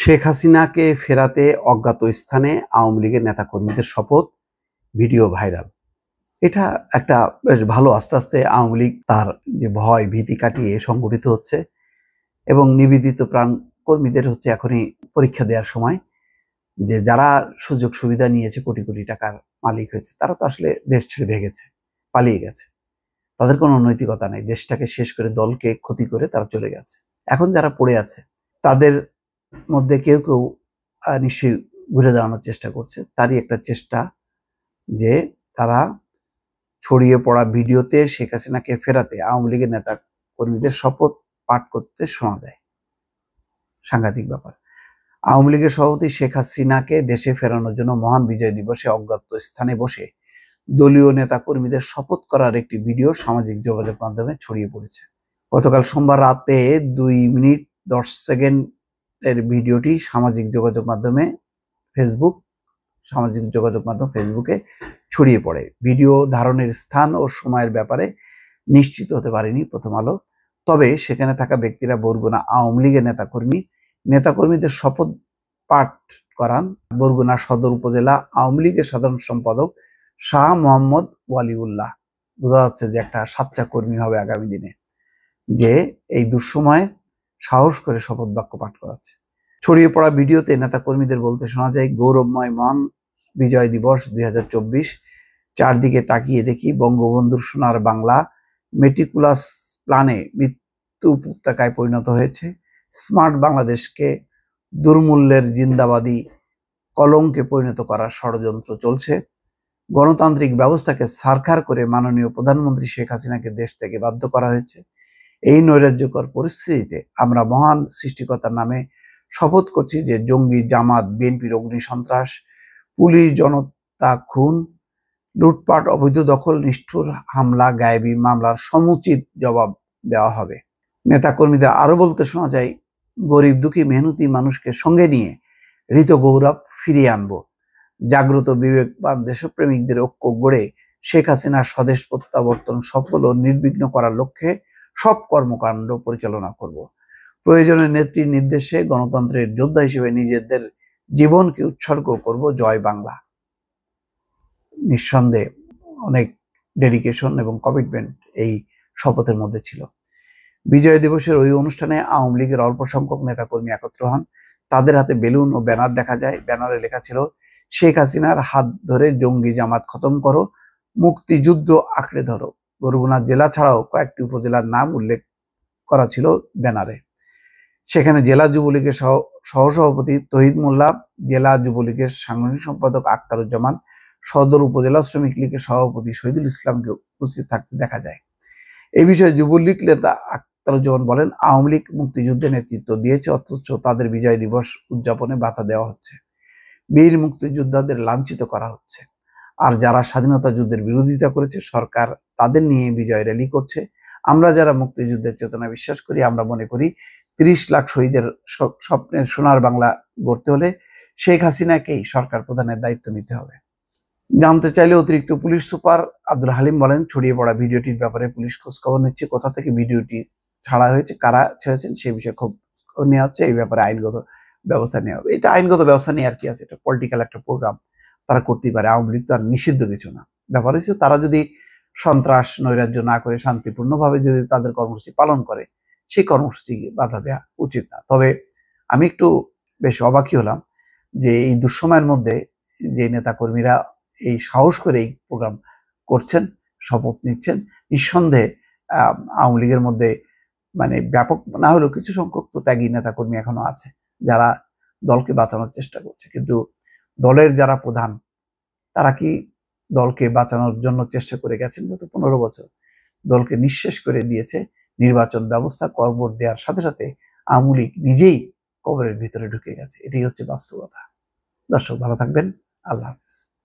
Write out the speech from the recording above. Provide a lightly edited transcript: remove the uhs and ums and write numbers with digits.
শেখ হাসিনাকে ফেরাতে অজ্ঞাত স্থানে আওয়ামী লীগের নেতাকর্মীদের শপথ, ভিডিও ভাইরাল। এটা একটা বেশ ভালো, আস্তে আস্তে আওয়ামী লীগ তার যে ভয় ভীতি কাটিয়ে সংগঠিত হচ্ছে এবং নিবেদিত প্রাণ কর্মীদের হচ্ছে এখনই পরীক্ষা দেওয়ার সময়। যে যারা সুযোগ সুবিধা নিয়েছে, কোটি কোটি টাকার মালিক হয়েছে, তারা তো আসলে দেশ ছেড়ে ভেগেছে, পালিয়ে গেছে। তাদের কোনো নৈতিকতা নেই, দেশটাকে শেষ করে দলকে ক্ষতি করে তারা চলে গেছে। এখন যারা পড়ে আছে তাদের মধ্যে কেউ কেউ নিশ্চয়ই ঘুরে দাঁড়ানোর চেষ্টা করছে। তারই একটা চেষ্টা যে তারা ছড়িয়ে পড়া ভিডিওতে শেখ হাসিনাকে ফেরাতে আওয়ামী লীগের নেতা কর্মীদের শপথ পাঠ করতে শোনা যায়। সাংঘাতিক ব্যাপার। আওয়ামী লীগের সভাপতি শেখ হাসিনাকে দেশে ফেরানোর জন্য মহান বিজয় দিবসে অজ্ঞাত স্থানে বসে দলীয় নেতা কর্মীদের শপথ করার একটি ভিডিও সামাজিক যোগাযোগ মাধ্যমে ছড়িয়ে পড়েছে। গতকাল সোমবার রাতে 2 মিনিট 10 সেকেন্ডের ভিডিওটি সামাজিক যোগাযোগ মাধ্যম ফেসবুকে ছড়িয়ে পড়ে। ভিডিও ধারণের স্থান ও সময়ের ব্যাপারে নিশ্চিত হতে পারেনি প্রথম আলো। তবে সেখানে থাকা ব্যক্তিরা বরগুনা আওয়ামী লীগের নেতাকর্মীদের শপথ পাঠ করান বরগুনা সদর উপজেলা আওয়ামী লীগের সাধারণ সম্পাদক শাহ মোহাম্মদ ওয়ালিউল্লাহ। বোঝা যাচ্ছে যে একটা সাচ্চা কর্মী হবে আগামী দিনে, যে এই দুঃসময়ে সাহস করে শপথ বাক্য পাঠ করাচ্ছে। ছড়িয়ে পড়া ভিডিওতে নেতা কর্মীদের বলতে শোনা যায়, গৌরবময় মহান বিজয় দিবস 2024, চারদিকে তাকিয়ে দেখি বঙ্গবন্ধুর সোনার বাংলা মেটিকুলাস প্ল্যানে মৃত্যু উপত্যকায় পরিণত হয়েছে। স্মার্ট বাংলাদেশকে দুর্মূল্যের জিন্দাবাদী কলঙ্কে পরিণত করার ষড়যন্ত্র চলছে। গণতান্ত্রিক ব্যবস্থাকে ছারখার করে মাননীয় প্রধানমন্ত্রী শেখ হাসিনাকে দেশ থেকে বাধ্য করা হয়েছে। এই নৈরাজ্যকর পরিস্থিতিতে আমরা মহান সৃষ্টিকর্তার নামে শপথ করছি যে জঙ্গি, জামাত, বিএনপির অগ্নি সন্ত্রাস, পুলিশ জনতা খুন, লুটপাট, অবৈধ দখল, নিষ্ঠুর হামলা, গায়েবী মামলার সমুচিত জবাব দেওয়া হবে। নেতাকর্মীদের আরো বলতে শোনা যায়, গরিব দুঃখী মেহনতি মানুষকে সঙ্গে নিয়ে হৃত গৌরব ফিরিয়ে আনবো। জাগ্রত বিবেকবান দেশপ্রেমিকদের ঐক্য গড়ে শেখ হাসিনার স্বদেশ প্রত্যাবর্তন সফল ও নির্বিঘ্ন করার লক্ষ্যে সব কর্মকাণ্ড পরিচালনা করব। প্রয়োজনে নেত্রীর নির্দেশে গণতন্ত্রের যোদ্ধা হিসেবে নিজেদের জীবনকে উৎসর্গ করব। জয় বাংলা। নিঃসন্দেহে অনেক ডেডিকেশন এবং কমিটমেন্ট এই শপথের মধ্যে ছিল। বিজয় দিবসের ওই অনুষ্ঠানে আওয়ামী লীগের অল্প সংখ্যক নেতাকর্মী একত্র হন। তাদের হাতে বেলুন ও ব্যানার দেখা যায়। ব্যানারে লেখা ছিল, শেখ হাসিনার হাত ধরে জঙ্গি জামাত খতম করো, মুক্তিযুদ্ধ আঁকড়ে ধরো। বরগুনা জেলা ছাড়াও কয়েকটি উপজেলার নাম উল্লেখ করা ছিল ব্যানারে। সেখানে জেলা যুবলীগের সহসভাপতি তহিদ মোল্লা, জেলা যুবলীগের সাংগঠনিক সম্পাদক আখতারুজ্জামান, সদর উপজেলা শ্রমিক লীগের সভাপতি শহীদুল ইসলামকে উপস্থিত থাকতে দেখা যায়। এই বিষয়ে যুবলীগ নেতা আখতারুজ্জামান বলেন, আওয়ামী লীগ মুক্তিযুদ্ধে নেতৃত্ব দিয়েছে, অথচ তাদের বিজয় দিবস উদযাপনে বাধা দেওয়া হচ্ছে। বীর মুক্তিযোদ্ধাদের লাঞ্ছিত করা হচ্ছে। আর যারা স্বাধীনতা যুদ্ধের বিরোধিতা করেছে, সরকার তাদের নিয়ে বিজয় র্যালি করছে। আমরা যারা মুক্তিযুদ্ধের চেতনা বিশ্বাস করি, আমরা মনে করি 30 লাখ শহীদের স্বপ্নের সোনার বাংলা গড়তে হলে শেখ হাসিনাকেই সরকার প্রধানের দায়িত্ব নিতে হবে। জানতে চাইলে অতিরিক্ত পুলিশ সুপার আব্দুল হালিম বলেন, ছড়িয়ে পড়া ভিডিওটির ব্যাপারে পুলিশ খোঁজ খবর নিচ্ছে। কোথা থেকে ভিডিওটি ছাড়া হয়েছে, কারা ছেড়েছেন সে বিষয়ে খবর নেওয়া হচ্ছে। এই ব্যাপারে আইনগত ব্যবস্থা নেওয়া হবে। এটা আইনগত ব্যবস্থা নিয়ে আর কি আছে, এটা পলিটিক্যাল একটা প্রোগ্রাম, তারা করতেই পারে। আওয়ামী লীগ তো আর নিষিদ্ধ কিছু না। ব্যাপার হচ্ছে তারা যদি সন্ত্রাস নৈরাজ্য না করে শান্তিপূর্ণভাবে যদি তাদের কর্মসূচি পালন করে, সেই কর্মসূচি বাধা দেওয়া উচিত না। তবে আমি একটু বেশ অবাকই হলাম যে এই দুঃসময়ের মধ্যে যে নেতাকর্মীরা এই সাহস করে এই প্রোগ্রাম করছেন, শপথ নিচ্ছেন, নিঃসন্দেহে আওয়ামী লীগের মধ্যে মানে ব্যাপক না হলেও কিছু সংখ্যক তো ত্যাগী নেতাকর্মী এখনো আছে যারা দলকে বাঁচানোর চেষ্টা করছে। কিন্তু দলের যারা প্রধান, তারা কি দলকে বাঁচানোর জন্য চেষ্টা করে গেছেন? গত 15 বছর দলকে নিঃশেষ করে দিয়েছে নির্বাচন ব্যবস্থা। কবর দেওয়ার সাথে সাথে আওয়ামী লীগ নিজেই কবরের ভিতরে ঢুকে গেছে। এটাই হচ্ছে বাস্তবতা। দর্শক ভালো থাকবেন। আল্লাহ হাফেজ।